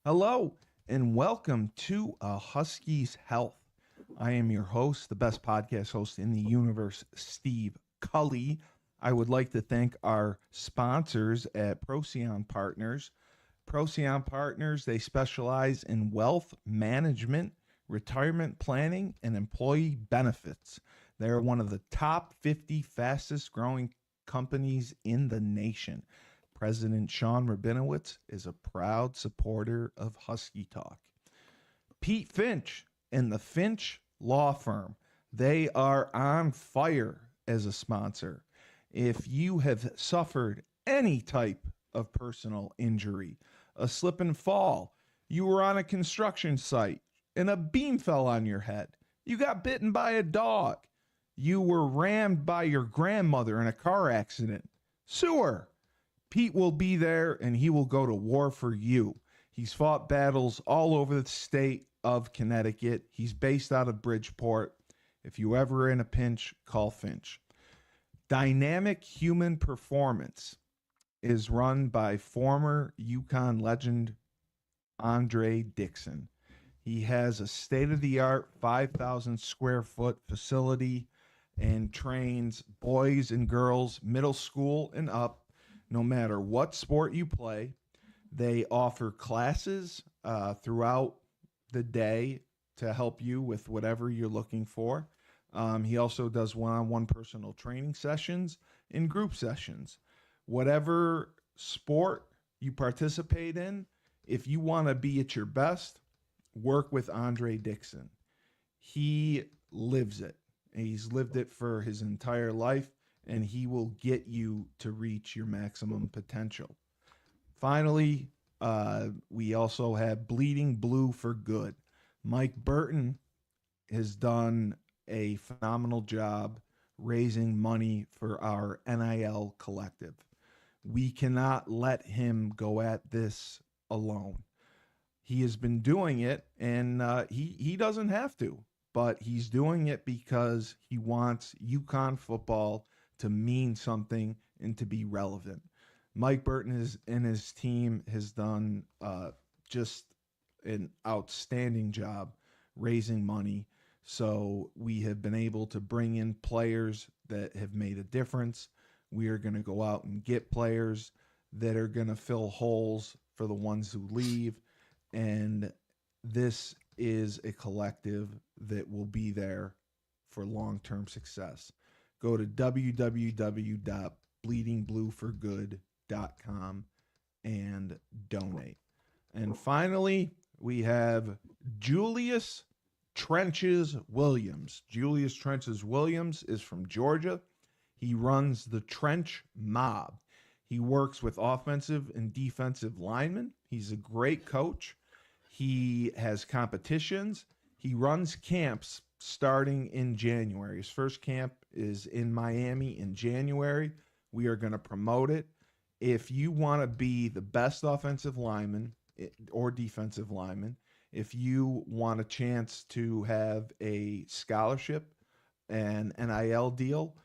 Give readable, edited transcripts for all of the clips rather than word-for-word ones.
Hello and welcome to A Husky's Health. I am your host, the best podcast host in the universe, Steve Cully. I would like to thank our sponsors at Procyon Partners. Procyon Partners, they specialize in wealth management, retirement planning, and employee benefits. They are one of the top 50 fastest growing companies in the nation. President Sean Rabinowitz is a proud supporter of Husky Talk. Pete Finch and the Finch Law Firm, they are on fire as a sponsor. If you have suffered any type of personal injury, a slip and fall, you were on a construction site and a beam fell on your head, you got bitten by a dog, you were rammed by your grandmother in a car accident, sue her. Pete will be there and he will go to war for you. He's fought battles all over the state of Connecticut. He's based out of Bridgeport. If you ever in a pinch, call Finch. Dynamic Human Performance is run by former Yukon legend Andre Dixon. He has a state-of-the-art 5,000 square foot facility and trains boys and girls, middle school and up, no matter what sport you play. They offer classes throughout the day to help you with whatever you're looking for. He also does one-on-one personal training sessions and group sessions. Whatever sport you participate in, if you want to be at your best, work with Andre Dixon. He lives it. He's lived it for his entire life, and he will get you to reach your maximum potential. Finally, we also have Bleeding Blue for Good. Mike Burton has done a phenomenal job raising money for our NIL collective. We cannot let him go at this alone. He has been doing it, and he doesn't have to, but he's doing it because he wants UConn football to mean something and to be relevant. Mike Burton and his team has done just an outstanding job raising money. So we have been able to bring in players that have made a difference. We are going to go out and get players that are going to fill holes for the ones who leave. And this is a collective that will be there for long-term success. Go to www.bleedingblueforgood.com and donate. And finally, we have Julius Trenches Williams. Julius Trenches Williams is from Georgia. He runs the Trench Mob. He works with offensive and defensive linemen. He's a great coach. He has competitions. He runs camps starting in January. His first camp is in Miami in January. We are going to promote it. If you want to be the best offensive lineman or defensive lineman, if you want a chance to have a scholarship and NIL deal,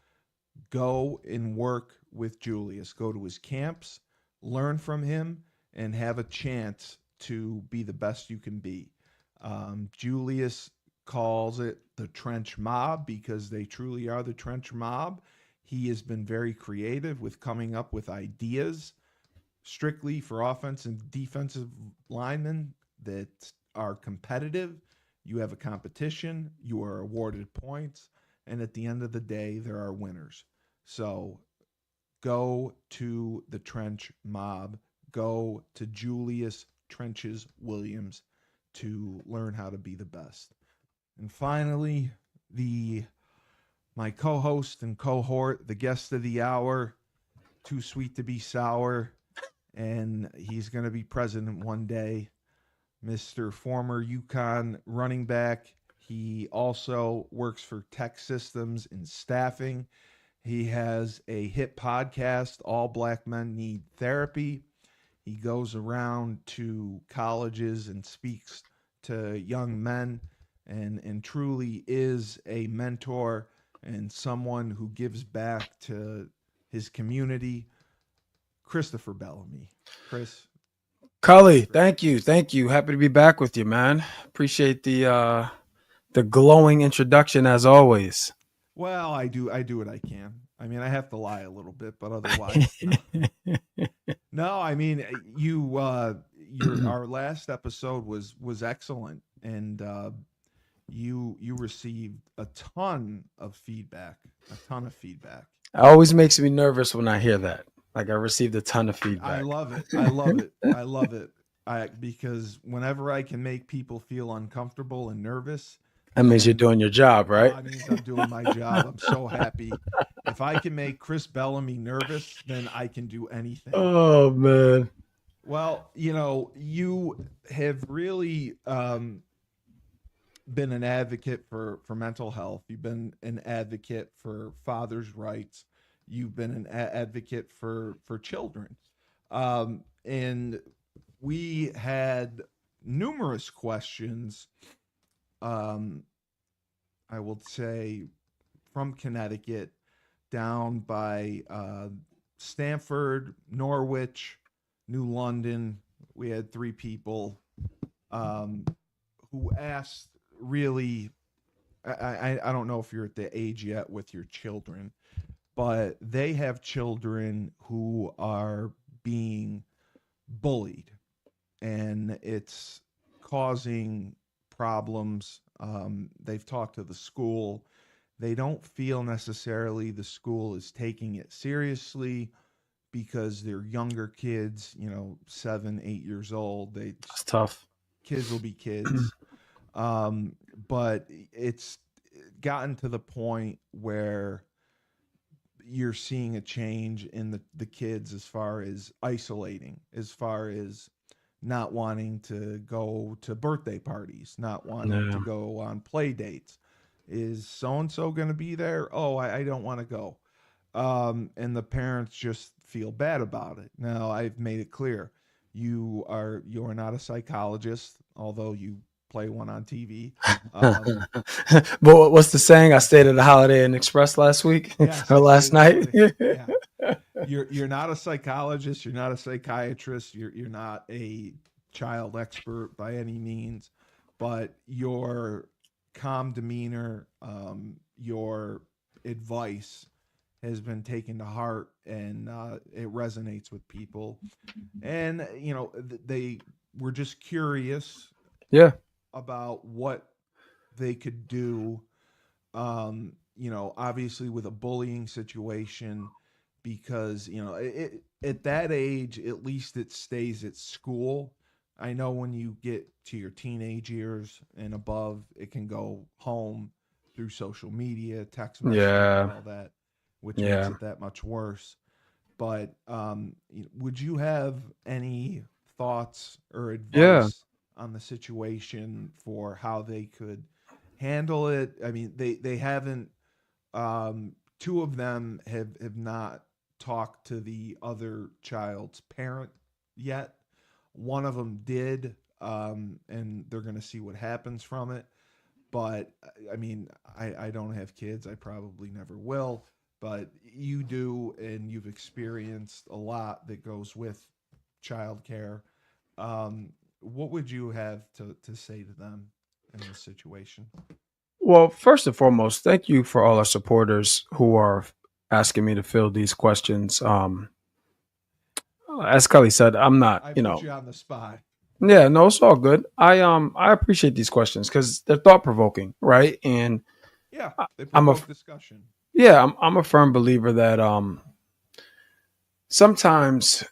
go and work with Julius. Go to his camps, learn from him, and have a chance to be the best you can be. Julius calls it the Trench Mob because they truly are the Trench Mob. He has been very creative with coming up with ideas strictly for offense and defensive linemen that are competitive. You have a competition, you are awarded points, and at the end of the day, there are winners. So go to the Trench Mob, go to Julius Trenches Williams to learn how to be the best. And finally, my co-host and cohort, the guest of the hour, too sweet to be sour, and he's going to be president one day, Mr. former UConn running back. He also works for Tech Systems in staffing. He has a hit podcast, All Black Men Need Therapy. He goes around to colleges and speaks to young men and truly is a mentor and someone who gives back to his community. Christopher Bellamy. Chris, Cully, thank you. Thank you. Happy to be back with you, man. Appreciate the glowing introduction as always. Well, I do what I can. I mean, I have to lie a little bit, but otherwise, no. No, I mean, you your our last episode was excellent, and you received a ton of feedback, a ton of feedback. It always makes me nervous when I hear that. Like I received a ton of I feedback. love it. I love it. I love it. I because whenever I can make people feel uncomfortable and nervous, That means you're then doing your job, right? it means I'm doing my job. I'm so happy. If I can make Chris Bellamy nervous, then I can do anything. Oh man. Well, you have really been an advocate for mental health. You've been an advocate for fathers' rights. You've been an advocate for children, and we had numerous questions. Um, I will say from Connecticut down by Stamford, Norwich, New London. We had three people um, who asked really. I don't know if you're at the age yet with your children, but they have children who are being bullied, and it's causing problems. They've talked to the school. They don't feel necessarily the school is taking it seriously because they're younger kids, 7, 8 years old. That's tough. Kids will be kids. But it's gotten to the point where you're seeing a change in the kids as far as isolating, as far as not wanting to go to birthday parties, not wanting to Yeah. go on play dates. Is so and so going to be there? Oh, I don't want to go. And the parents just feel bad about it. Now, I've made it clear you are not a psychologist, although you play one on TV. Um, But what's the saying? I stayed at a Holiday Inn Express last week yes, or I stayed last at the night. holiday. Yeah, you're not a psychologist. You're not a psychiatrist. You're not a child expert by any means, but your calm demeanor, your advice has been taken to heart, and it resonates with people. And they were just curious Yeah. about what they could do, obviously with a bullying situation, because at that age, at least it stays at school. I know when you get to your teenage years and above, it can go home through social media, text messaging, and Yeah. all that, which makes Yeah. it that much worse. But would you have any thoughts or Yeah. advice on the situation for how they could handle it? I mean, they haven't. Two of them have not talked to the other child's parent yet. One of them did, and they're going to see what happens from it. But I mean, I don't have kids. I probably never will. But you do, and you've experienced a lot that goes with childcare. What would you have to say to them in this situation? Well, first and foremost, thank you for all our supporters who are asking me to fill these questions. As Kelly said, I'm not, I put you on the spot. yeah, no, it's all good. I appreciate these questions because they're thought provoking, right? And Yeah, I, they I'm a provoke discussion. yeah, I'm a firm believer that sometimes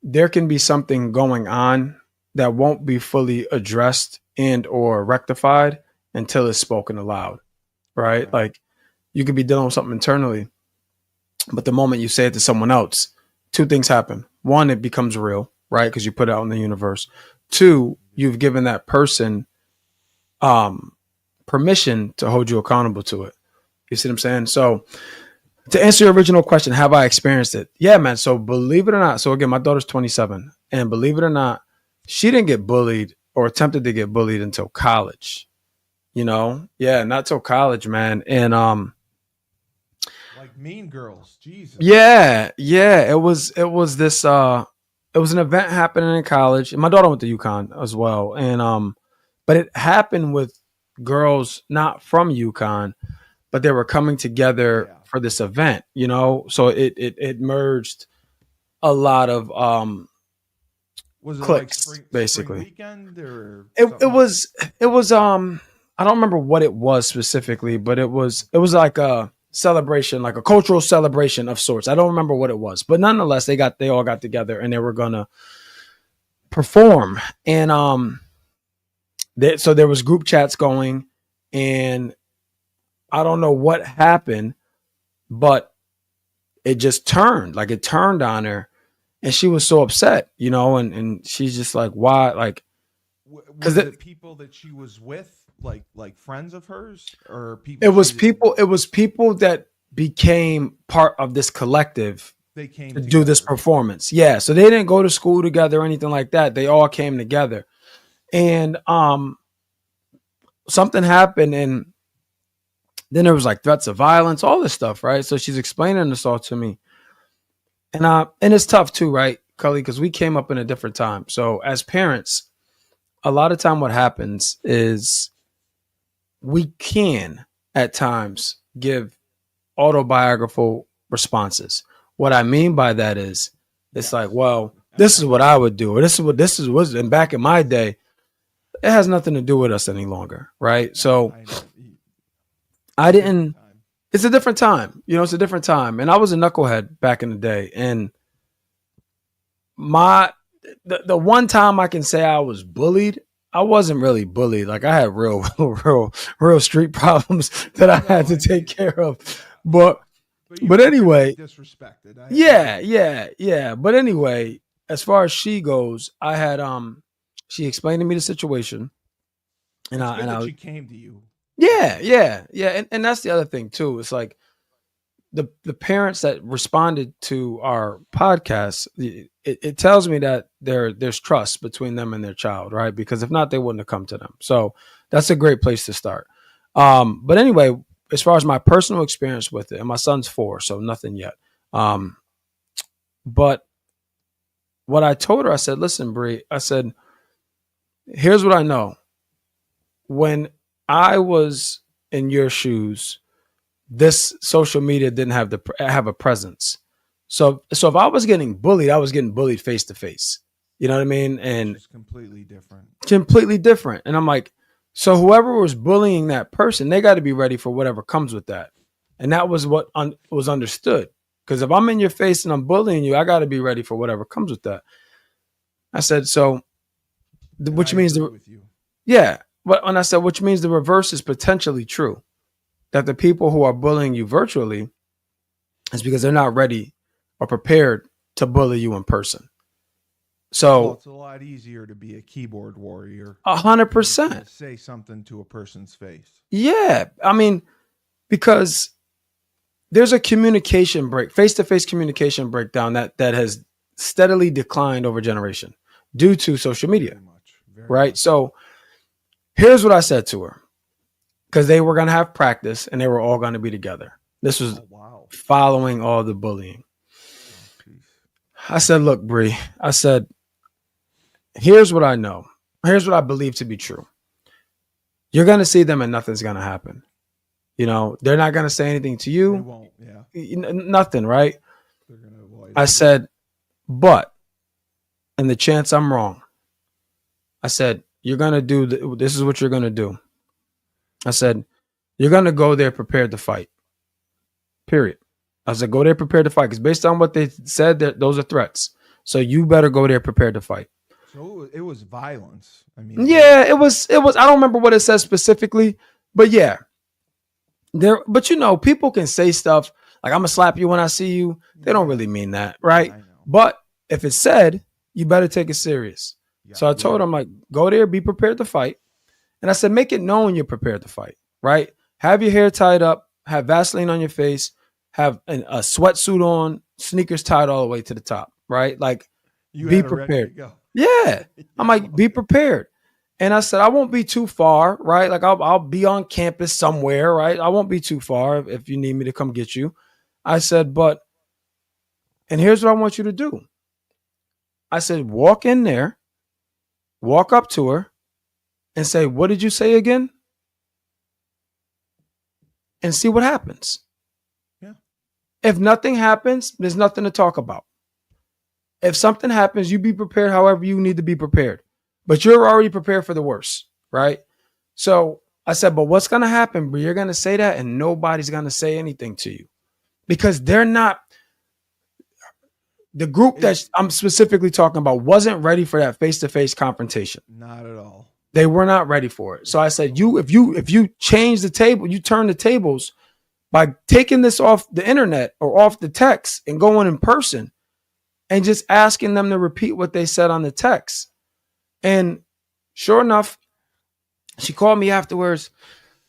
there can be something going on that won't be fully addressed and or rectified until it's spoken aloud, right? Okay. Like you could be dealing with something internally, but the moment you say it to someone else, two things happen. One, it becomes real, right? Because you put it out in the universe. Two, you've given that person um, permission to hold you accountable to it. You see what I'm saying? So to answer your original question, have I experienced it? Yeah, man. So believe it or not, so again, my daughter's 27, and believe it or not, she didn't get bullied or attempted to get bullied until college. Yeah, not till college, man. And Like Mean Girls. Jesus. yeah, it was this. it was an event happening in college, and my daughter went to UConn as well. And but it happened with girls not from UConn, but they were coming together Yeah. for this event, you know. So it merged a lot of Was it like cliques, spring basically. weekend or It something else? was I don't remember what it was specifically, but it was like a celebration, like a cultural celebration of sorts. I don't remember what it was, but nonetheless, they all got together and they were gonna perform. And so there was group chats going, and I don't know what happened, but it just turned, like it turned on her, and she was so upset, you know, and she's just like, why, like, because Was it people that she was with, like friends of hers, or people she didn't? it was people that became part of this collective They came to do this together. performance. Yeah, so they didn't go to school together or anything like that. They all came together, and something happened, and then there was like threats of violence, all this stuff, right? So she's explaining this all to me, and it's tough too, right, Cully, because we came up in a different time. So as parents, a lot of time what happens is we can at times give autobiographical responses. What I mean by that is it's Yes. like, well, this is what I would do, or this is was, and back in my day, it has nothing to do with us any longer, right? So I know. I Different didn't. time. It's a different time, you know. It's a different time, and I was a knucklehead back in the day, and my the one time I can say I was bullied, I wasn't really bullied. Like I had real, real street problems that I had to take care of. But But you but weren't gonna anyway, get disrespected. I yeah, get that. yeah. But anyway, as far as she goes, I had she explained to me the situation, and It's I good and that I she came to you. yeah, and that's the other thing too. It's like the parents that responded to our podcast, it tells me that there's trust between them and their child, right? Because if not, they wouldn't have come to them. So that's a great place to start. But anyway, as far as my personal experience with it, and my son's 4, so nothing yet. Um, but what I told her, I said, listen, Bree, I said, here's what I know. When I was in your shoes, this social media didn't have a presence. So if I was getting bullied, I was getting bullied face to face. You know what I mean? Which And is completely different. completely different. And I'm like, so whoever was bullying that person, they got to be ready for whatever comes with that. And that was what was understood. Because if I'm in your face and I'm bullying you, I got to be ready for whatever comes with that. I said, so, And I which means agree with you. yeah. But when I said, which means the reverse is potentially true, that the people who are bullying you virtually is because they're not ready or prepared to bully you in person. Well, So it's a lot easier to be a keyboard warrior than it is 100%. to say something to a person's face. Yeah. I mean, because there's a communication break, face-to-face communication breakdown that has steadily declined over generation due to social media, Very much. Very right? much. So here's what I said to her, because they were going to have practice and they were all going to be together. This was Oh, wow. following all the bullying. Oh, jeez. I said, look, Bree, I said, here's what I know. Here's what I believe to be true. You're going to see them and nothing's going to happen. You know, they're not going to say anything to They you. won't. Yeah. Nothing, right? They're going to avoid I it. said, but, and the chance I'm wrong, I said, you're going to do, this is what you're going to do. I said, you're going to go there prepared to fight. Period. I said, go there prepared to fight. Because based on what they said, that those are threats. So you better go there prepared to fight. So it was violence. I mean, Yeah, it was, I don't remember what it says specifically, but yeah. But you know, people can say stuff like, I'm gonna slap you when I see you. They don't really mean that, right? I know. But if it's said, you better take it serious. Yeah, So I told him, like, go there, be prepared to fight. And I said, make it known you're prepared to fight, right? Have your hair tied up, have Vaseline on your face, have a sweatsuit on, sneakers tied all the way to the top, right? Like, you be had it ready to prepared. go. Yeah. I'm like, love be it. prepared. And I said, I won't be too far, right? Like I'll be on campus somewhere, right? I won't be too far if you need me to come get you. I said, and here's what I want you to do. I said, walk in there, walk up to her, and say, "What did you say again?" And see what happens. Yeah. If nothing happens, there's nothing to talk about. If something happens, you be prepared however you need to be prepared. But you're already prepared for the worst, right? So I said, but what's going to happen? But you're going to say that and nobody's going to say anything to you because they're not. The group that I'm specifically talking about wasn't ready for that face-to-face confrontation. Not at all. They were not ready for it. So I said, if you change the table, you turn the tables by taking this off the internet or off the text and going in person and just asking them to repeat what they said on the text. And sure enough, she called me afterwards.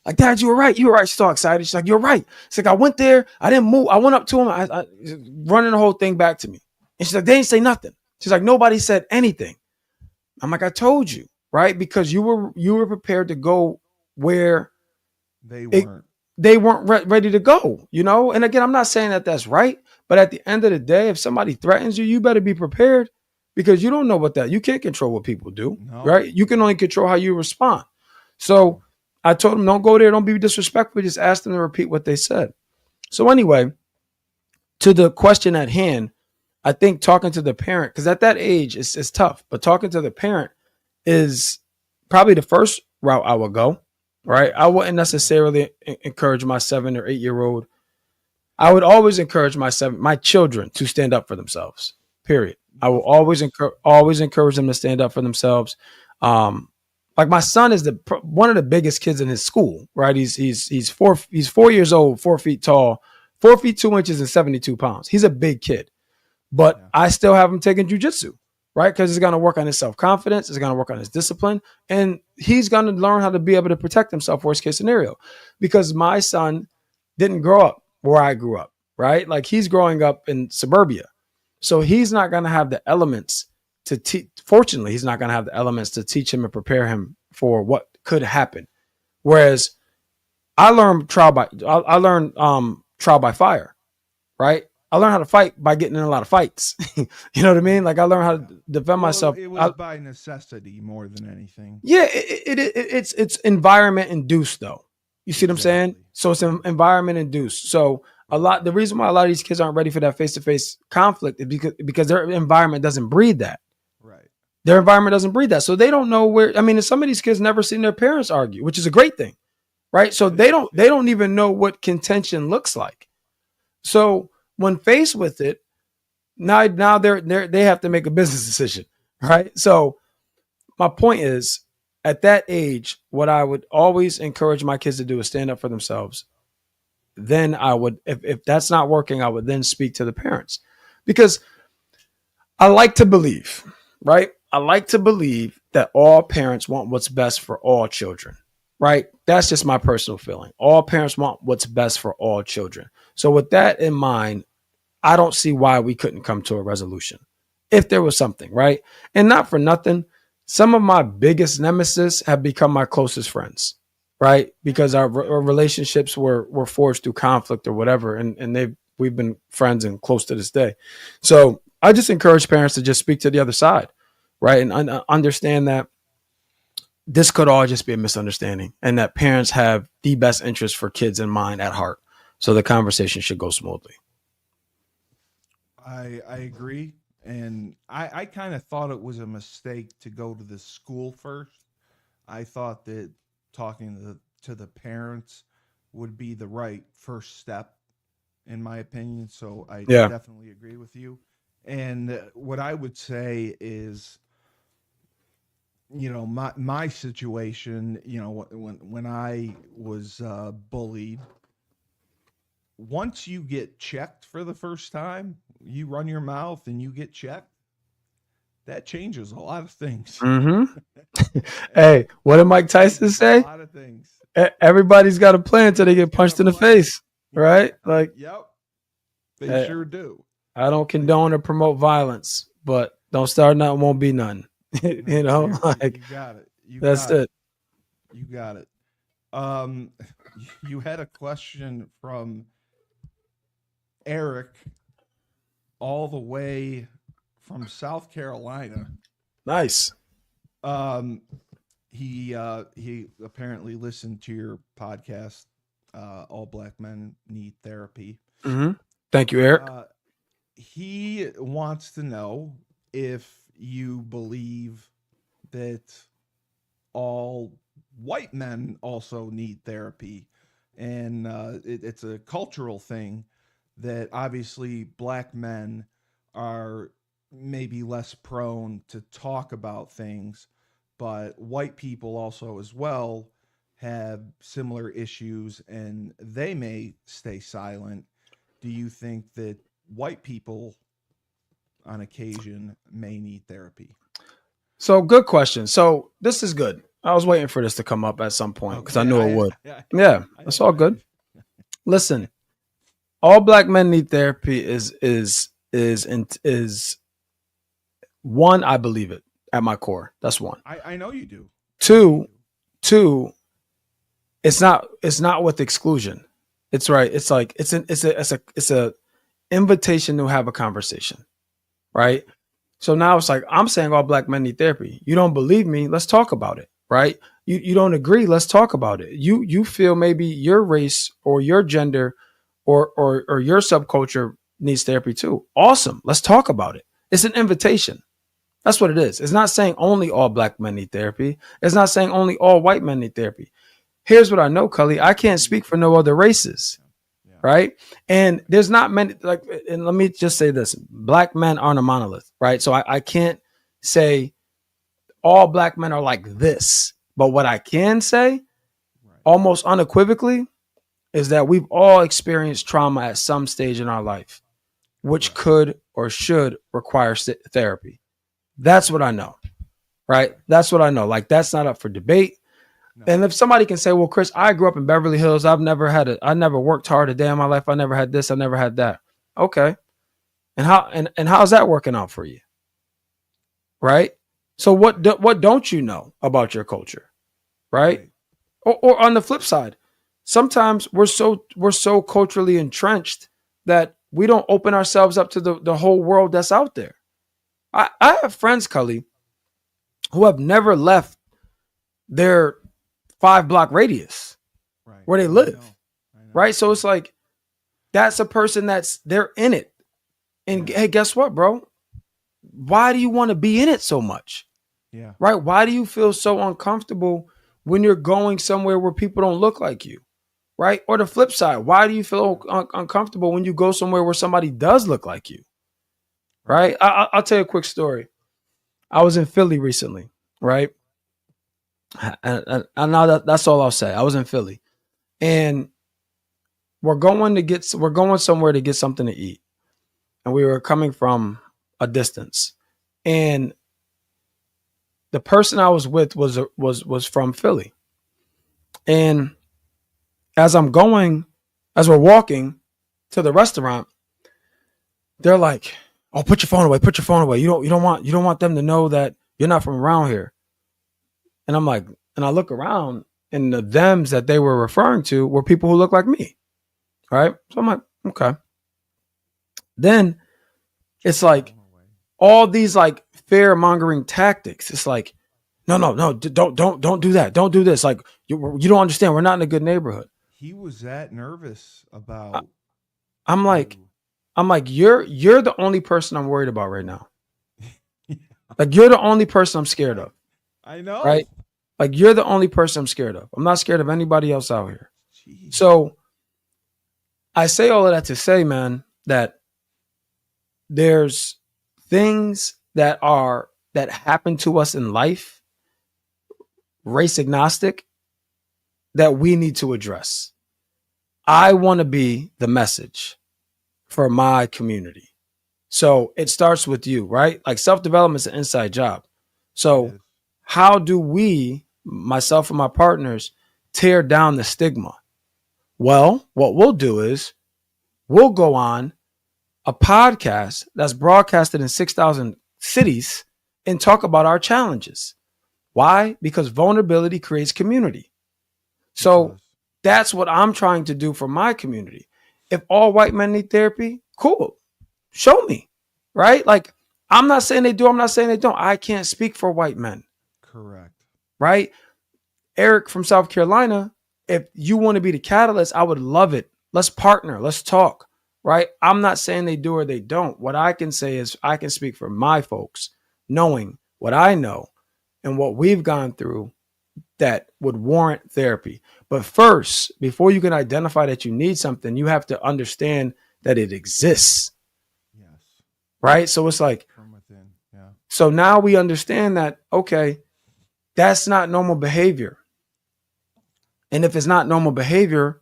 Like, Dad, you were right. You were right. She's all excited. She's like, you're right. She's like, I went there. I didn't move. I went up to him. I running the whole thing back to me. And she's like, they didn't say nothing. She's like, nobody said anything. I'm like, I told you, right? Because you were prepared to go where they weren't ready to go, you know? And again, I'm not saying that that's right. But at the end of the day, if somebody threatens you, you better be prepared because you don't know you can't control what people do, right? You can only control how you respond. So I told him, don't go there. Don't be disrespectful. Just ask them to repeat what they said. So anyway, to the question at hand, I think talking to the parent, because at that age, it's tough, but talking to the parent is probably the first route I would go, right? I wouldn't necessarily encourage my 7 or 8 year old. I would always encourage my children to stand up for themselves, period. I will always encourage them to stand up for themselves. Like my son is one of the biggest kids in his school, right? He's 4 years old, 4 feet tall, 4 feet 2 inches and 72 pounds. He's a big kid, but I still have him taking jujitsu, right? Because it's going to work on his self-confidence. It's going to work on his discipline. And he's going to learn how to be able to protect himself, worst case scenario, because my son didn't grow up where I grew up, right? Like he's growing up in suburbia. So he's not going to have the elements to teach. Fortunately, he's not going to have the elements to teach him and prepare him for what could happen. Whereas I learned trial by fire, right? I learned how to fight by getting in a lot of fights. You know what I mean? Like I learned how to defend myself. It was by necessity more than anything. Yeah, it's environment induced though. You see what I'm saying? So it's environment induced. So the reason why a lot of these kids aren't ready for that face-to-face conflict is because their environment doesn't breed that. Right. Their environment doesn't breed that. So they don't know where, I mean, some of these kids never seen their parents argue, which is a great thing. Right. So they don't even know what contention looks like. So when faced with it, now they have to make a business decision. Right. So my point is, at that age, what I would always encourage my kids to do is stand up for themselves. Then I would, if that's not working, I would then speak to the parents, because I like to believe, right? I like to believe that all parents want what's best for all children, right? That's just my personal feeling. All parents want what's best for all children. So with that in mind, I don't see why we couldn't come to a resolution if there was something, right? And not for nothing, some of my biggest nemesis have become my closest friends, right? Because our relationships were forged through conflict or whatever, and we've been friends and close to this day. So I just encourage parents to just speak to the other side, right? And understand that this could all just be a misunderstanding, and that parents have the best interest for kids in mind at heart. So the conversation should go smoothly. I agree. And I kind of thought it was a mistake to go to the school first. I thought that talking to the parents would be the right first step, in my opinion. So I definitely agree with you. And what I would say is, my situation, when I was bullied, once you get checked for the first time, you run your mouth and you get checked, that changes a lot of things. Mm-hmm. Hey, what did Mike Tyson say? A lot of things. Everybody's got a plan until they get punched in the face, right? Like, yep, they sure do. I don't condone or promote violence, but don't start nothing, won't be none. You know, like you got it. That's it. You got it. You had a question from Eric, all the way from South Carolina. Nice. Um, he apparently listened to your podcast. All Black Men Need Therapy. Mm-hmm. Thank you, Eric. He wants to know if you believe that all white men also need therapy, and it's a cultural thing that obviously black men are maybe less prone to talk about things, but white people also as well have similar issues and they may stay silent. Do you think that white people on occasion may need therapy? So good question. So this is good. I was waiting for this to come up at some point because I Okay, knew it would. I Yeah, that's all good. expected. Listen, all black men need therapy is one. I believe it at my core. That's one. I know you do. Two, two. It's not with exclusion. It's right. It's like it's a invitation to have a conversation, right? So now it's like I'm saying all black men need therapy. You don't believe me? Let's talk about it, right? You don't agree? Let's talk about it. You feel maybe your race or your gender or your subculture needs therapy too. Awesome. Let's talk about it. It's an invitation. That's what it is. It's not saying only all black men need therapy. It's not saying only all white men need therapy. Here's what I know, Cully. I can't speak for no other races. Yeah. Right. And there's not many, like, and let me just say this, black men aren't a monolith. Right. So I can't say all black men are like this. But what I can say almost unequivocally is that we've all experienced trauma at some stage in our life, which could or should require therapy. That's what I know. Right. That's what I know. Like, that's not up for debate. No. And if somebody can say, well, Chris, I grew up in Beverly Hills. I never worked hard a day in my life. I never had this. I never had that. Okay. And how's that working out for you? Right. So what don't you know about your culture? Right. Or on the flip side, sometimes we're so culturally entrenched that we don't open ourselves up to the whole world that's out there. I have friends, Cully, who have never left their 5-block radius where they live. I know. Right. So it's like, that's a person they're in it. And hey, guess what, bro? Why do you want to be in it so much? Yeah. Right. Why do you feel so uncomfortable when you're going somewhere where people don't look like you? Right. Or the flip side, why do you feel uncomfortable when you go somewhere where somebody does look like you? Right. I'll tell you a quick story. I was in Philly recently. Right. And now that's all I'll say. I was in Philly and we're going somewhere to get something to eat. And we were coming from a distance. And the person I was with was from Philly. And as we're walking to the restaurant, they're like, "Oh, put your phone away, put your phone away. You don't want them to know that you're not from around here." And I'm like, and I look around and the thems that they were referring to were people who look like me. Right. So I'm like, okay. Then it's like all these like fear mongering tactics. It's like, no, don't do that. Don't do this. Like you don't understand. We're not in a good neighborhood. He was that nervous about. I'm like, you're the only person I'm worried about right now. Like you're the only person I'm scared of. I know. Right. Like you're the only person I'm scared of. I'm not scared of anybody else out here. Jeez. So I say all of that to say, man, that there's things that happen to us in life, race agnostic, that we need to address. I want to be the message for my community. So it starts with you, right? Like self-development is an inside job. So how do we, myself and my partners, tear down the stigma? Well, what we'll do is we'll go on a podcast that's broadcasted in 6,000 cities and talk about our challenges. Why? Because vulnerability creates community. So that's what I'm trying to do for my community. If all white men need therapy, cool. Show me, right? Like I'm not saying they do. I'm not saying they don't. I can't speak for white men, Correct. right? Eric from South Carolina, if you want to be the catalyst, I would love it. Let's partner. Let's talk, right? I'm not saying they do or they don't. What I can say is I can speak for my folks, knowing what I know and what we've gone through that would warrant therapy. But first, before you can identify that you need something, you have to understand that it exists, Yes. right? So it's like, From within. Yeah. so now we understand that, okay, that's not normal behavior. And if it's not normal behavior,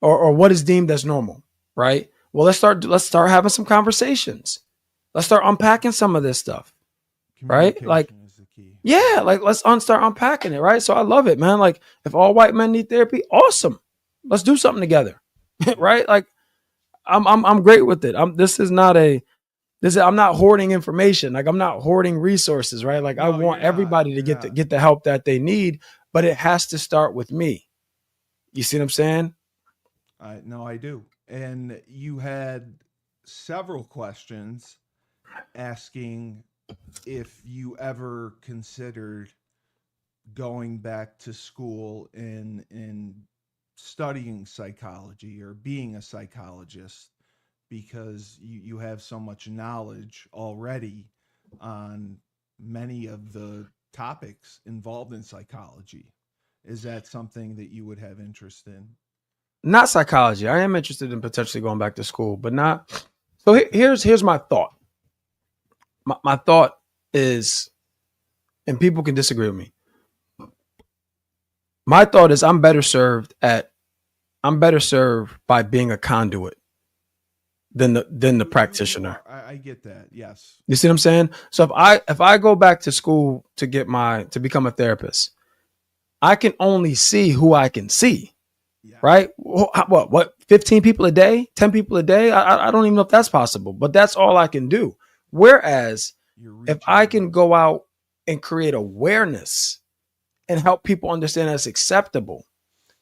or what is deemed as normal, right? Well, let's start having some conversations. Let's start unpacking some of this stuff, right? Like, Communication is the key. yeah, like start unpacking it, right? So I love it, man. Like, if all white men need therapy, awesome. Let's do something together, right? Like, I'm great with it. I'm not hoarding information. Like, I'm not hoarding resources, right? Like, I No, want you're not. everybody to You're not. get the help that they need, but it has to start with me. You see what I'm saying? No, I do. And you had several questions asking if you ever considered going back to school and studying psychology or being a psychologist because you have so much knowledge already on many of the topics involved in psychology. Is that something that you would have interest in? Not psychology. I am interested in potentially going back to school, but not. So here's my thought. My thought is, and people can disagree with me. My thought is I'm better served by being a conduit than the practitioner. I get that. Yes. You see what I'm saying? So if I go back to school to become a therapist, I can only see who I can see. Yeah. Right? What 15 people a day, 10 people a day? I don't even know if that's possible, but that's all I can do. Whereas if I can go out and create awareness and help people understand that's acceptable,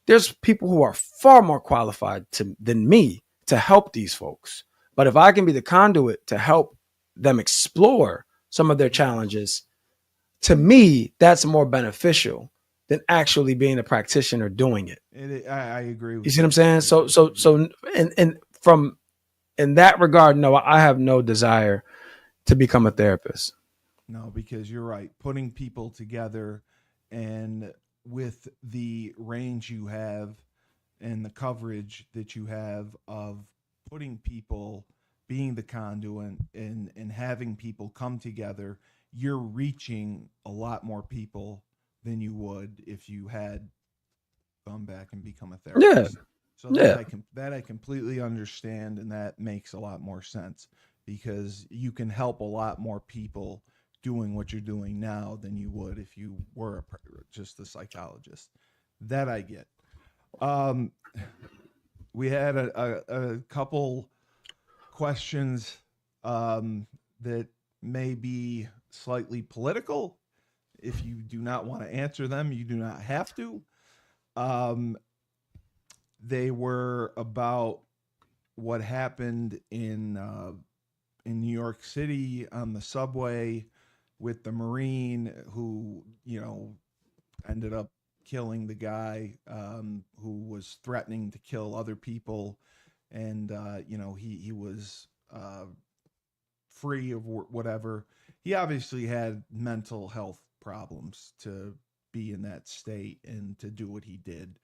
there's people who are far more qualified than me to help these folks. But if I can be the conduit to help them explore some of their challenges, to me, that's more beneficial than actually being a practitioner doing it. I agree with You see what I'm saying? So, and from in that regard, no, I have no desire to become a therapist. No, because you're right. Putting people together and with the range you have and the coverage that you have of putting people, being the conduit and having people come together, you're reaching a lot more people than you would if you had gone back and become a Yeah, therapist. So yeah, that I completely understand, and that makes a lot more sense because you can help a lot more people doing what you're doing now than you would if you were just a psychologist. That I get. Um, we had a couple questions that may be slightly political. If you do not want to answer them, you do not have to. Um, they were about what happened in New York City on the subway with the Marine who ended up killing the guy who was threatening to kill other people, and he was free of whatever. He obviously had mental health problems to be in that state and to do what he did.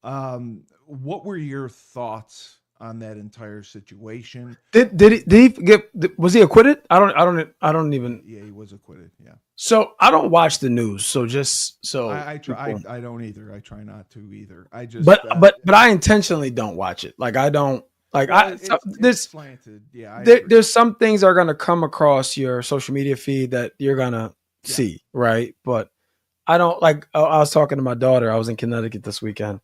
What were your thoughts on that entire situation? Did he get? Was he acquitted? I don't even. Yeah, he was acquitted. Yeah. So I don't watch the news. So just so I try. I don't either. I try not to either. I just. but I intentionally don't watch it. Like I don't like Well, I so it's this slanted. Yeah, I agree. there's some things that are gonna come across your social media feed that you're gonna Yeah. see, right? But I don't like. I was talking to my daughter. I was in Connecticut this weekend,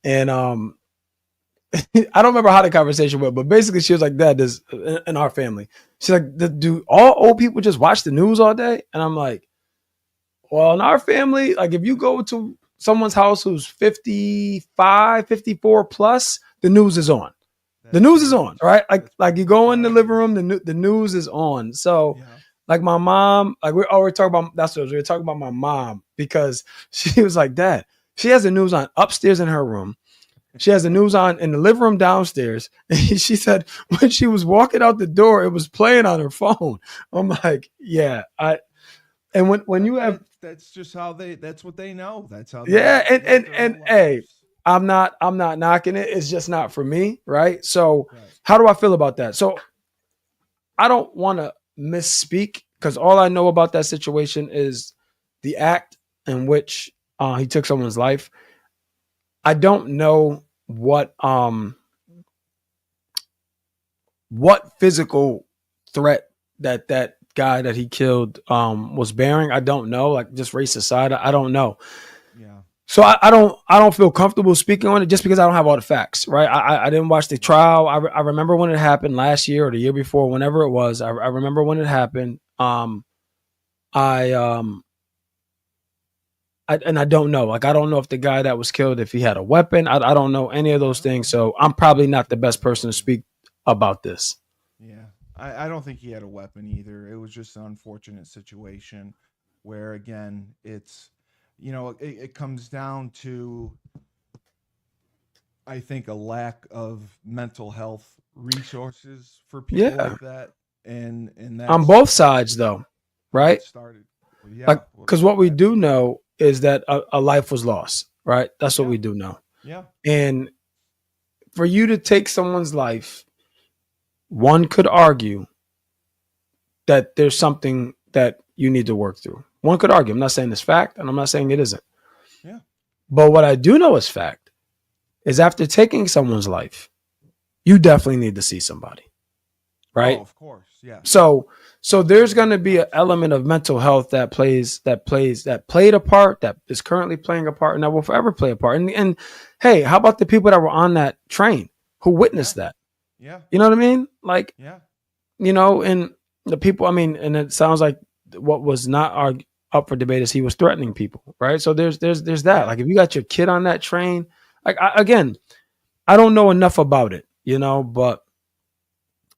and I don't remember how the conversation went, but basically she was like, "Dad, this in our family." She's like, "Do all old people just watch the news all day?" And I'm like, "Well, in our family, like if you go to someone's house who's 55, 54 plus, the news is on. The news is on, right? Like you go in the living room, the news is on. So, Yeah. Like my mom, like we already talking about. That's what we were talking about. My mom, because she was like, Dad, she has the news on upstairs in her room. She has the news on in the living room downstairs. And she said when she was walking out the door, it was playing on her phone. I'm like, yeah. And when you have, That's just how that's what they know. That's how they yeah, and live and their and whole hey, lives. I'm not knocking it. It's just not for me, right? So Right. how do I feel about that? So I don't want to misspeak because all I know about that situation is the act in which he took someone's life. I don't know what physical threat that guy that he killed was bearing. I don't know. Like just race aside, I don't know. Yeah. So I don't feel comfortable speaking on it just because I don't have all the facts, right? I didn't watch the trial. I remember when it happened last year or the year before, whenever it was. I remember when it happened. I and I don't know. Like I don't know if the guy that was killed, if he had a weapon. I don't know any of those I don't things. know. So I'm probably not the best person to speak about this. Yeah. I don't think he had a weapon either. It was just an unfortunate situation where, again, it's, it comes down to, I think, a lack of mental health resources for people Yeah, like that. And on that's both sides though, how it right? started. Well, yeah. Like Well, because what we do absolutely. know is that a life was lost, right? That's what Yeah. we do know. Yeah. And for you to take someone's life, one could argue that there's something that you need to work through. One could argue. I'm not saying it's fact, and I'm not saying it isn't. Yeah. But what I do know is fact is after taking someone's life, you definitely need to see somebody, Oh, right? of course. Yes. So there's going to be an Absolutely. element of mental health that played a part, that is currently playing a part, and that will forever play a part. And hey, how about the people that were on that train who Yeah. witnessed that? Yeah. You know what I mean? Like, Yeah. and the people. I mean, and it sounds like what was not up for debate is he was threatening people, right? So there's that. Yeah. Like, if you got your kid on that train, like again, I don't know enough about it, but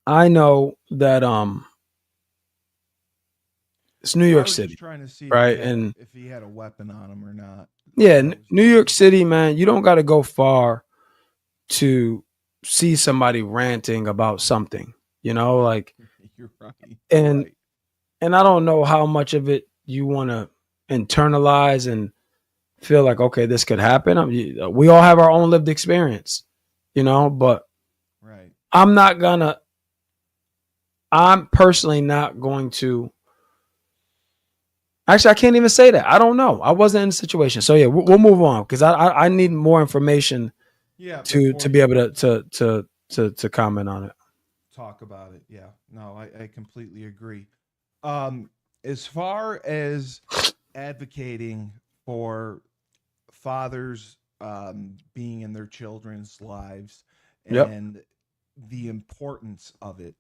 I know that it's New I York was just City, trying to see right? And if he had a weapon on him or not. yeah, That was New the York only. City, man, you don't got to go far to see somebody ranting about something, like You're right. You're and right. and I don't know how much of it you want to internalize and feel like, okay, this could happen. We all have our own lived experience, but Right. I'm not gonna. I'm personally not going to. Actually, I can't even say that. I don't know. I wasn't in the situation, so yeah, we'll move on because I need more information Yeah. to Before be you able to comment on it. talk about it, yeah. No, I completely agree. Um, as far as advocating for fathers being in their children's lives Yep. and the importance of it,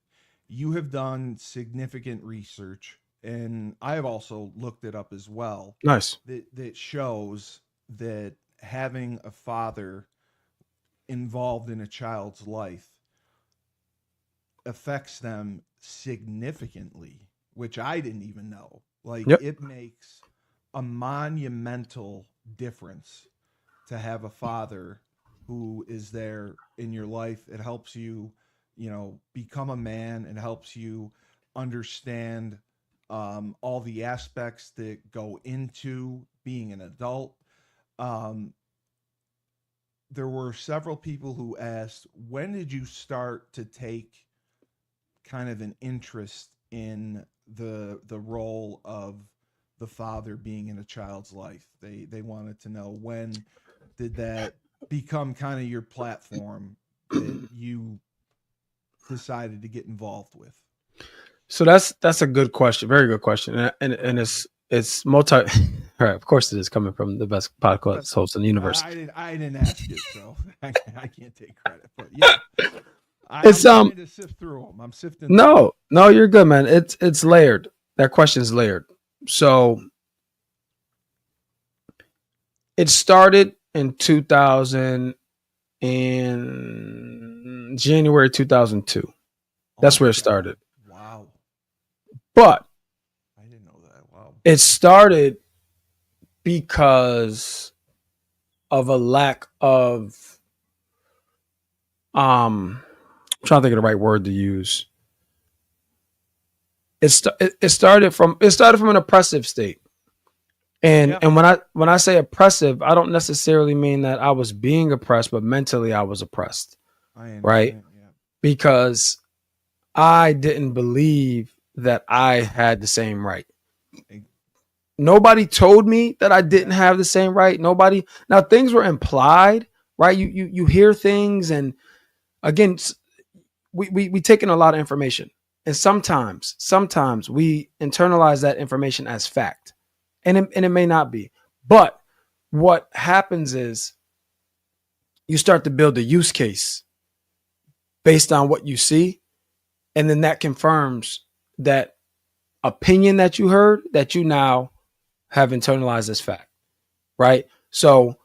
you have done significant research, and I have also looked it up as well. Nice. That shows that having a father involved in a child's life affects them significantly, which I didn't even know. Like Yep. it makes a monumental difference to have a father who is there in your life. It helps you, become a man. It helps you understand all the aspects that go into being an adult. Um, there were several people who asked, when did you start to take kind of an interest in the role of the father being in a child's life. They wanted to know, when did that become kind of your platform that you decided to get involved with? So that's a good question, very good question, and Right. it's multi. All right, of course it is coming from the best But podcast host in the universe. I didn't ask it, so I can't take credit. But yeah, I'm It's trying to sift through them. I'm sifting through them. no, you're good, man. It's layered. That question is layered. So it started in 2000 in January 2002. That's where it Okay. started. Wow. But It started because of a lack of I'm trying to think of the right word to use. It started from an oppressive state. And Yeah, when I say oppressive, I don't necessarily mean that I was being oppressed, but mentally I was oppressed, I right? understand. Yeah. Because I didn't believe that I had the same right. E- Nobody told me that I didn't Exactly. have the same right. Nobody. Now things were implied, right? You hear things, and again, we take in a lot of information, and sometimes we internalize that information as fact, and it may not be. But what happens is you start to build a use case based on what you see, and then that confirms that opinion that you heard that you now have internalized as fact, right? So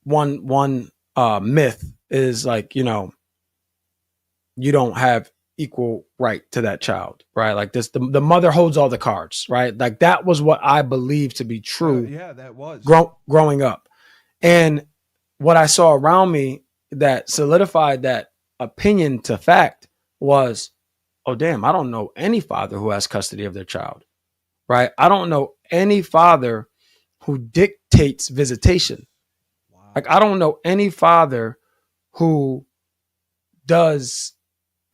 one myth is like, you don't have equal right to that child, right? Like this, the mother holds all the cards, right? Like that was what I believed to be true Yeah, that was. growing up. And what I saw around me that solidified that opinion to fact was, oh, damn, I don't know any father who has custody of their child, right? I don't know any father who dictates visitation. Like, Wow. I don't know any father who does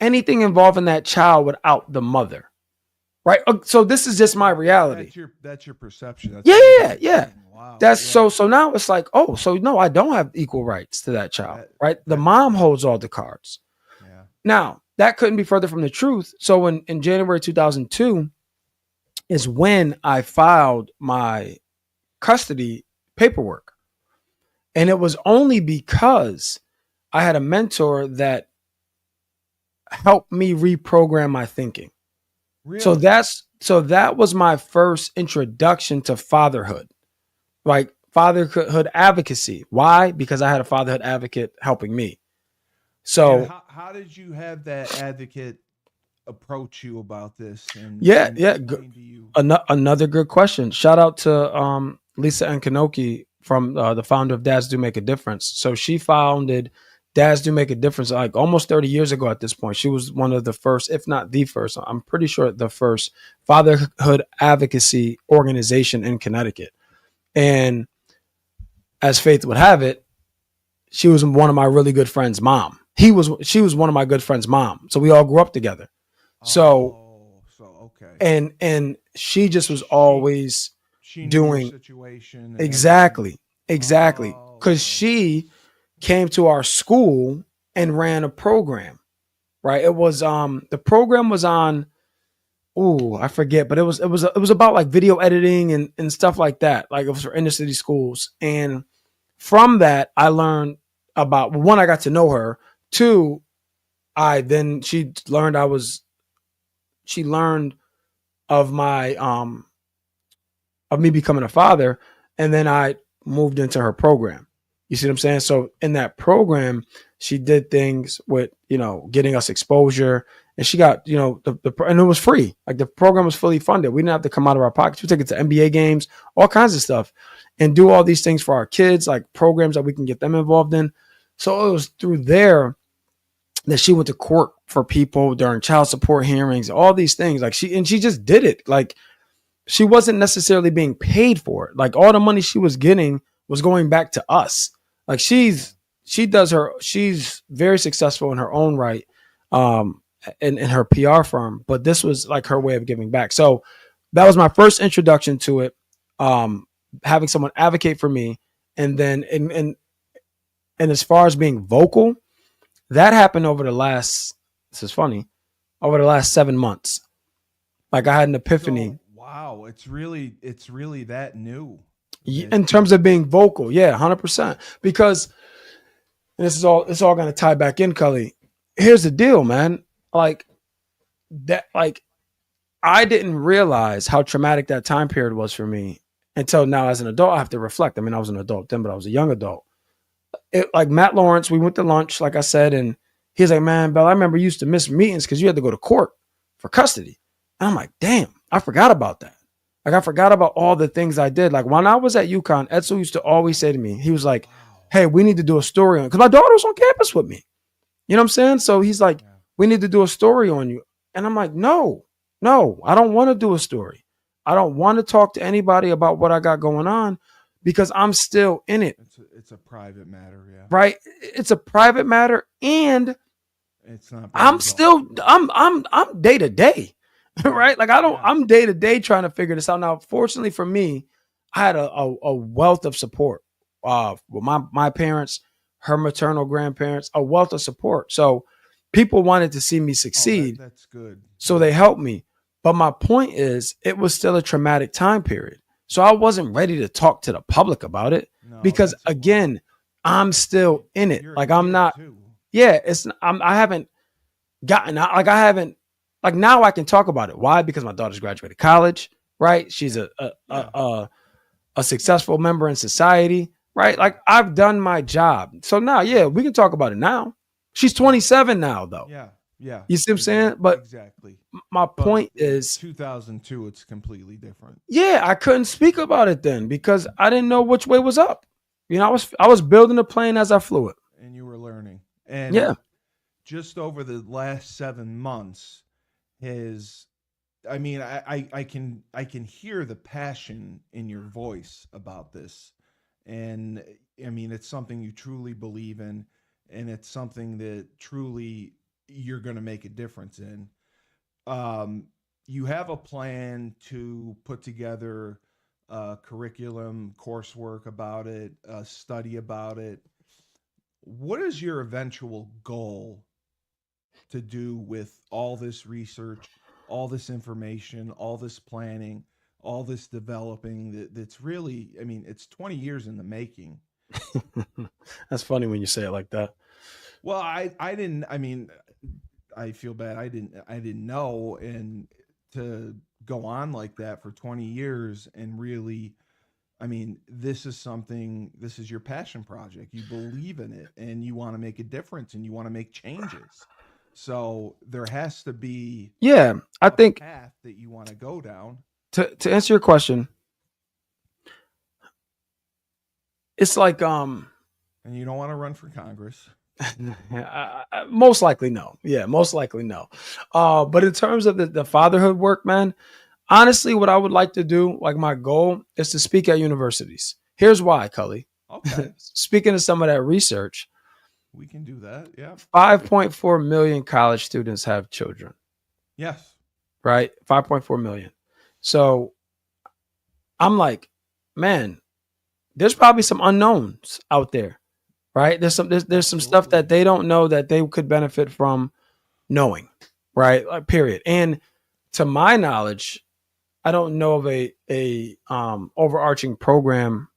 anything involving that child without the mother, right? So this is just my reality. That's your perception. That's Yeah, the way yeah, that yeah. you're Yeah. thinking. Wow. That's Yeah. so now it's like, oh, so no, I don't have equal rights to that child, That right? The that mom yeah. holds all the cards. Yeah. Now, that couldn't be further from the truth. So in January 2002 is when I filed my custody paperwork. And it was only because I had a mentor that helped me reprogram my thinking. So Really? that was my first introduction to fatherhood, like fatherhood advocacy. Why? Because I had a fatherhood advocate helping me. And So how did you have that advocate approach you about this yeah, and yeah. explain to you? Another good question. Shout out to Lisa Ankinoki from the founder of Dads Do Make a Difference. So she founded Dads Do Make a Difference like almost 30 years ago at this point. She was one of the first, if not the first, I'm pretty sure the first fatherhood advocacy organization in Connecticut. And as faith would have it, she was one of my really good friends' mom. She was one of my good friends' mom. So we all grew up together. So Oh, so okay. and she just was She always she knew your doing situation and everything. exactly Oh, because so she came to our school and ran a program, right? It was the program was on, oh, I forget, but it was about like video editing and stuff like that. Like it was for inner city schools. And from that I learned about, well, one, I got to know her. Two, I then she learned of my of me becoming a father, and then I moved into her program. You see what I'm saying? So in that program, she did things with, getting us exposure, and she got, and it was free. Like the program was fully funded. We didn't have to come out of our pockets. We took it to NBA games, all kinds of stuff, and do all these things for our kids, like programs that we can get them involved in. So it was through there that she went to court for people during child support hearings, all these things. Like she just did it. Like she wasn't necessarily being paid for it. Like all the money she was getting was going back to us. Like she's very successful in her own right, in her PR firm, but this was like her way of giving back. So that was my first introduction to it. Having someone advocate for me, and then and as far as being vocal, that happened over the last. This is funny. Over the last 7 months, like I had an epiphany so wow, it's really that new. That in terms of being vocal. Yeah, 100%. Because, and it's all going to tie back in, Cully. Here's the deal, man. Like like I didn't realize how traumatic that time period was for me until now. As an adult, I have to reflect. I mean, I was an adult then, but I was a young adult. Like Matt Lawrence, we went to lunch, like I said, and he's like, "Man, Bell, I remember you used to miss meetings because you had to go to court for custody." And I'm like, "Damn, I forgot about that." Like I forgot about all the things I did. Like when I was at UConn, Edsel used to always say to me, he was like, Wow. hey, we need to do a story on, because my daughter was on campus with me. You know what I'm saying? So he's like, Yeah. we need to do a story on you. And I'm like, no, I don't want to do a story. I don't want to talk to anybody about what I got going on because I'm still in it. It's a private matter. Yeah. Right? It's a private matter, and It's not been I'm resolved. still I'm day to day. Right? Like Yeah. I'm day to day trying to figure this out. Now, fortunately for me, I had a wealth of support. With my parents, her maternal grandparents, a wealth of support. So people wanted to see me Oh, succeed. that's good. So Yeah. they helped me. But my point is, it was still a traumatic time period. So I wasn't ready to talk to the public about it No, because, that's again, I'm still in it. You're Like a I'm kid not. too. Yeah, I haven't gotten out. Like I haven't. Like now I can talk about it. Why? Because my daughter's graduated college. Right? She's Yeah. a successful member in society. Right? Like I've done my job. So now, yeah, we can talk about it now. She's 27 now, though. Yeah. Yeah. You see what I'm saying? But exactly. my But point in is, 2002, it's completely different. yeah, I couldn't speak about it then because I didn't know which way was up. You know, I was building the plane as I flew it. And you were learning. And Yeah. just over the last 7 months, his I mean, I can hear the passion in your voice about this. And I mean, it's something you truly believe in, and it's something that truly you're going to make a difference in. Um, you have a plan to put together curriculum, coursework about it, study about it. What is your eventual goal to do with all this research, all this information, all this planning, all this developing that's really, I mean, it's 20 years in the making. That's funny when you say it like that. Well, I didn't, I mean, I feel bad. I didn't know. And to go on like that for 20 years and really, I mean, this is your passion project. You believe in it and you want to make a difference and you want to make changes. So there has to be Yeah, I a think path that you want to go down. to answer your question, it's like And you don't want to run for Congress. most likely no. Yeah, most likely no. But in terms of the fatherhood work, man, honestly, what I would like to do, like my goal, is to speak at universities. Here's why, Cully. Okay. Speaking of some of that research, We can do that. Yeah. 5.4 million college students have children, Yes. right? 5.4 million. So I'm like, man, there's probably some unknowns out there, right? There's some stuff that they don't know that they could benefit from knowing, right? Like, period. And to my knowledge, I don't know of a overarching program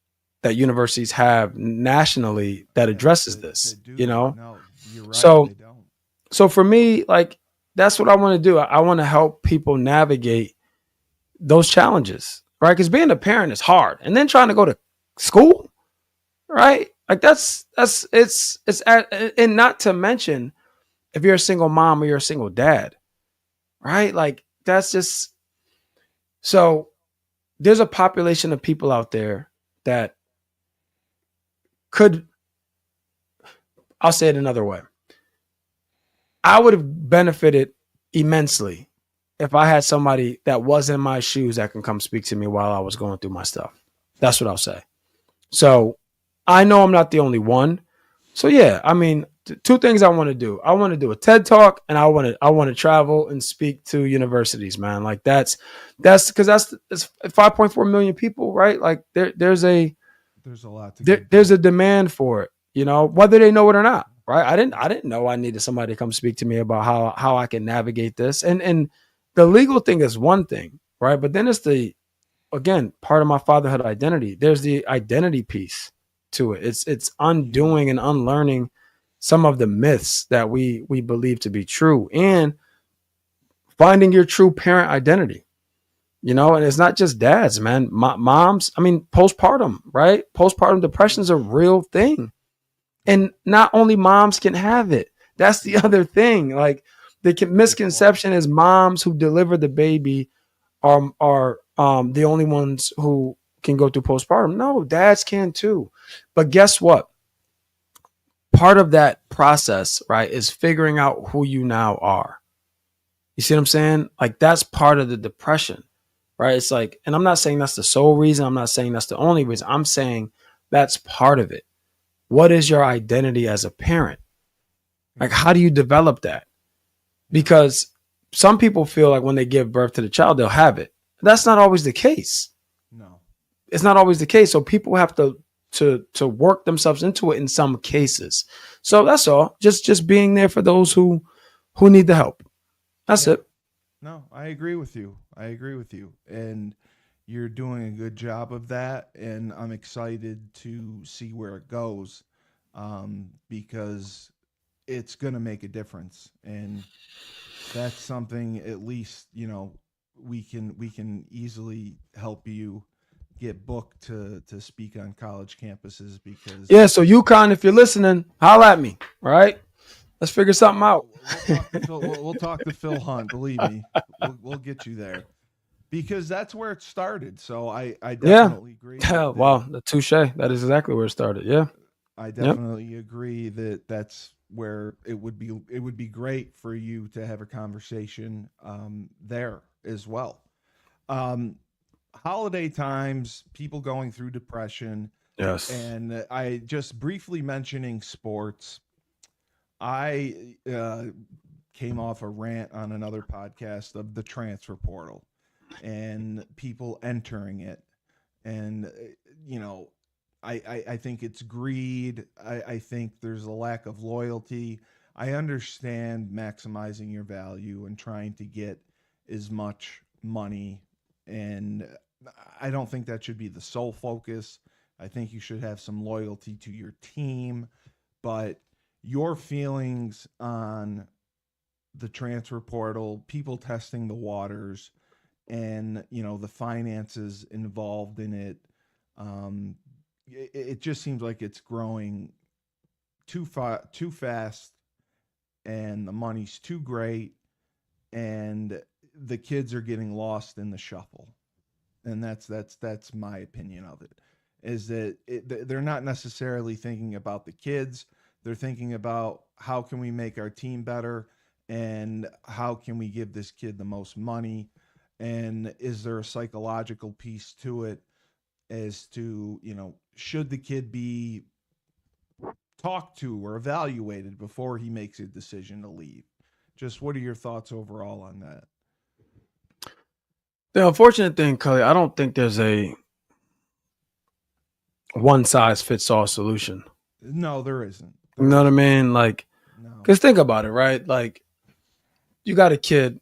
that universities have nationally that addresses this. They do. You know, No, you're right. so They don't. so for me, like that's what I want to do. I want to help people navigate those challenges, right? Because being a parent is hard, and then trying to go to school, right? Like and not to mention if you're a single mom or you're a single dad, right? Like that's just so there's a population of people out there that could, I'll say it another way. I would have benefited immensely if I had somebody that was in my shoes that can come speak to me while I was going through my stuff. That's what I'll say. So I know I'm not the only one. So yeah, I mean, two things I want to do. I want to do a TED talk, and I want to travel and speak to universities, man. Like that's because that's 5.4 million people, right? Like there's a lot to there's a demand for it, you know, whether they know it or not, right? I didn't know I needed somebody to come speak to me about how I can navigate this, and the legal thing is one thing, right? But then it's again part of my fatherhood identity. There's the identity piece to it. It's undoing and unlearning some of the myths that we believe to be true, and finding your true parent identity. You know, and it's not just dads, man. Moms, I mean, postpartum, right? Postpartum depression is a real thing. And not only moms can have it. That's the other thing. Like the misconception is moms who deliver the baby are the only ones who can go through postpartum. No, dads can too. But guess what? Part of that process, right, is figuring out who you now are. You see what I'm saying? Like that's part of the depression, right? It's like, and I'm not saying that's the sole reason. I'm not saying that's the only reason. I'm saying that's part of it. What is your identity as a parent? Like, how do you develop that? Because some people feel like when they give birth to the child, they'll have it. That's not always the case. No. It's not always the case. So people have to work themselves into it in some cases. So that's all. Just being there for those who need the help. That's it. No, I agree with you. I agree with you. And you're doing a good job of that. And I'm excited to see where it goes, because it's going to make a difference. And that's something, at least, we can easily help you get booked to speak on college campuses, because Yeah. So UConn, if you're listening, holla at me. All right. Let's figure something out. we'll talk to Phil Hunt. Believe me, we'll get you there, because that's where it started. So I definitely agree. Wow, the touche. That is exactly where it started. Yeah. I definitely agree that that's where it would be great for you to have a conversation there as well. Holiday times, people going through depression, Yes. and I just briefly mentioning sports. I came off a rant on another podcast of the transfer portal and people entering it. And, I think it's greed. I think there's a lack of loyalty. I understand maximizing your value and trying to get as much money. And I don't think that should be the sole focus. I think you should have some loyalty to your team. But your feelings on the transfer portal, people testing the waters, and the finances involved in it, it just seems like it's growing too fast, and the money's too great, and the kids are getting lost in the shuffle. And that's my opinion of it. Is that they're not necessarily thinking about the kids. They're thinking about how can we make our team better, and how can we give this kid the most money, and is there a psychological piece to it as to, should the kid be talked to or evaluated before he makes a decision to leave? Just what are your thoughts overall on that? The unfortunate thing, Cully, I don't think there's a one size fits all solution. No, there isn't. You know what I mean? Like, because think about it, right? Like, you got a kid,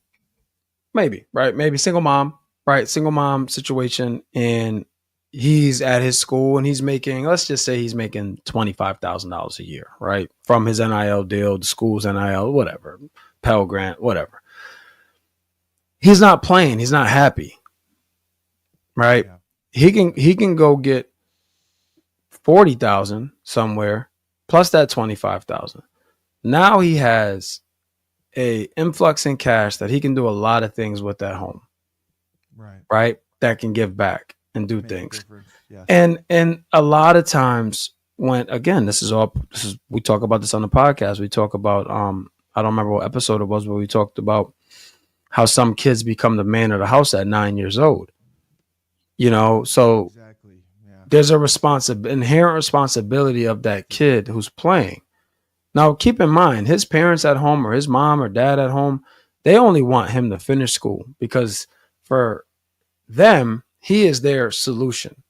maybe, right? Maybe single mom, right? Single mom situation, and he's at his school and he's making, let's just say he's making $25,000 a year, right? From his NIL deal, the school's NIL, whatever, Pell Grant, whatever. He's not playing. He's not happy, right? Yeah. He can go get 40,000 somewhere plus that 25,000. Now he has a influx in cash that he can do a lot of things with at home, right? That can give back and do things. Yes. And a lot of times when, again, we talk about this on the podcast. We talk about I don't remember what episode it was, but we talked about how some kids become the man of the house at 9 years old. So exactly. Yeah. There's a inherent responsibility of that kid who's playing. Now, keep in mind, his parents at home or his mom or dad at home, they only want him to finish school because for them, he is their solution.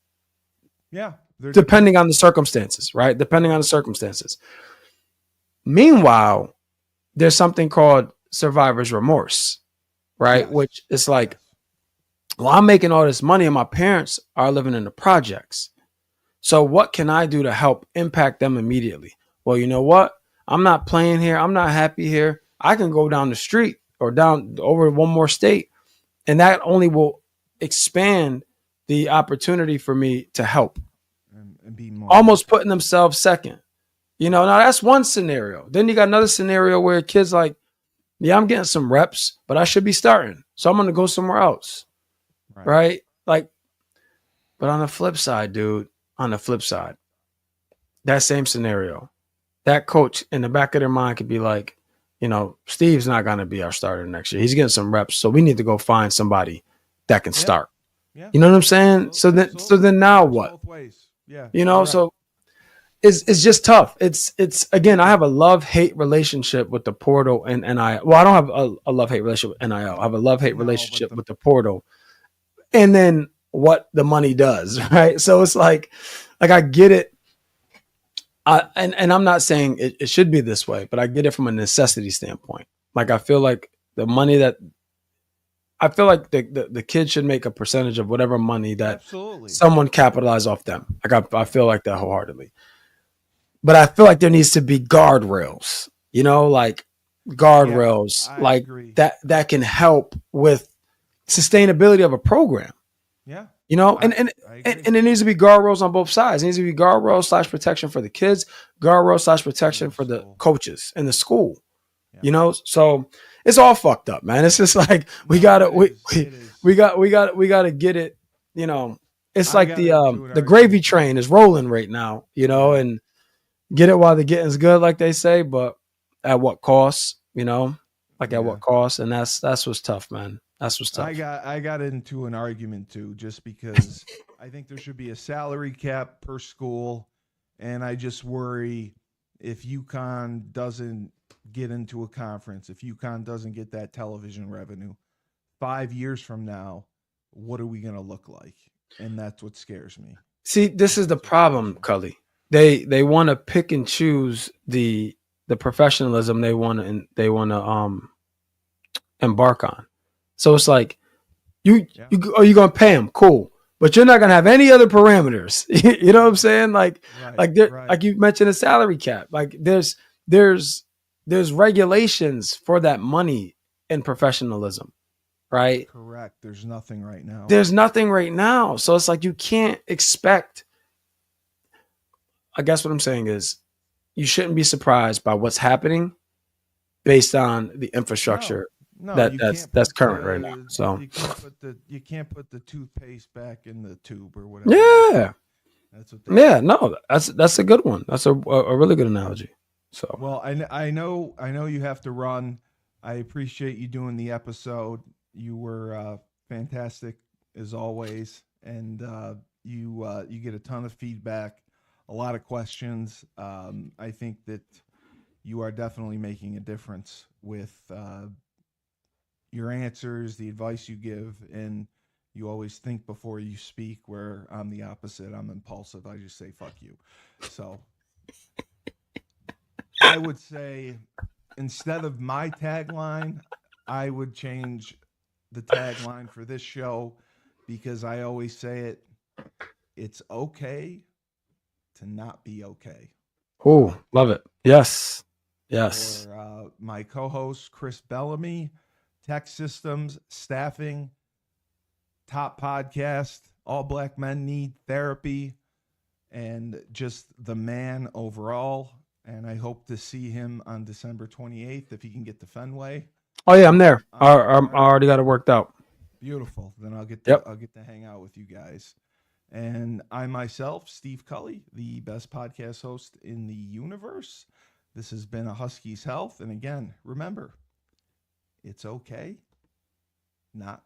Yeah. Depending on the circumstances, right? Depending on the circumstances. Meanwhile, there's something called survivor's remorse, right? Yes. Which is like, well, I'm making all this money and my parents are living in the projects. So what can I do to help impact them immediately? Well, you know what? I'm not playing here. I'm not happy here. I can go down the street or down over one more state. And that only will expand the opportunity for me to help. And be more almost putting themselves second. Now that's one scenario. Then you got another scenario where kids like, yeah, I'm getting some reps, but I should be starting. So I'm going to go somewhere else. Right. like, but on the flip side, dude, on the flip side, that same scenario, that coach in the back of their mind could be like, Steve's not going to be our starter next year. He's getting some reps, so we need to go find somebody that can Yeah. start. Yeah. You know what I'm saying? So then now what? Both ways. Yeah. So it's just tough. It's again, I have a love-hate relationship with the portal and NIL. Well, I don't have a love-hate relationship with NIL. I have a love-hate relationship with the portal. And then what the money does, right? So it's like I get it. And I'm not saying it should be this way, but I get it from a necessity standpoint. Like I feel like the money that the kids should make a percentage of whatever money that absolutely someone capitalize off them. Like I feel like that wholeheartedly. But I feel like there needs to be guardrails, like guardrails, I like agree. that can help with sustainability of a program. Yeah. And it needs to be guardrails on both sides. It needs to be guardrails / protection for the kids, guardrails / protection for the coaches and the school. Yeah. So it's all we gotta get it. It's like the gravy train is rolling right now. And get it while the getting's good, like they say, but at what cost? At what cost? And that's what's tough, man. That's what's tough. I got into an argument too, just because I think there should be a salary cap per school, and I just worry if UConn doesn't get into a conference, if UConn doesn't get that television revenue, 5 years from now, what are we going to look like? And that's what scares me. See, this is the problem, Cully. They want to pick and choose the professionalism they want to embark on. So it's like you are you going to pay them? Cool. But you're not going to have any other parameters. You know what I'm saying? Like you mentioned a salary cap. Like there's regulations for that money in professionalism, right? Correct. There's nothing right now. So it's like you can't expect. I guess what I'm saying is you shouldn't be surprised by what's happening based on the infrastructure that's current right now. So you can't put the toothpaste back in the tube or whatever. Yeah. That's what that's a good one. That's a really good analogy. So well, I know you have to run. I appreciate you doing the episode. You were fantastic as always, and you get a ton of feedback, a lot of questions. I think that you are definitely making a difference with your answers, the advice you give, and you always think before you speak, where I'm the opposite. I'm impulsive. I just say, fuck you. So I would say instead of my tagline, I would change the tagline for this show because I always say it. It's okay to not be okay. Oh, love it. Yes. For my co-host, Chris Bellamy, Tech Systems, Staffing, Top Podcast, All Black Men Need Therapy, and just the man overall. And I hope to see him on December 28th if he can get to Fenway. Oh yeah, I'm there. I already got it worked out. Beautiful. Then I'll get to hang out with you guys. And I myself, Steve Cully, the best podcast host in the universe. This has been a Husky's Health. And again, remember, it's okay not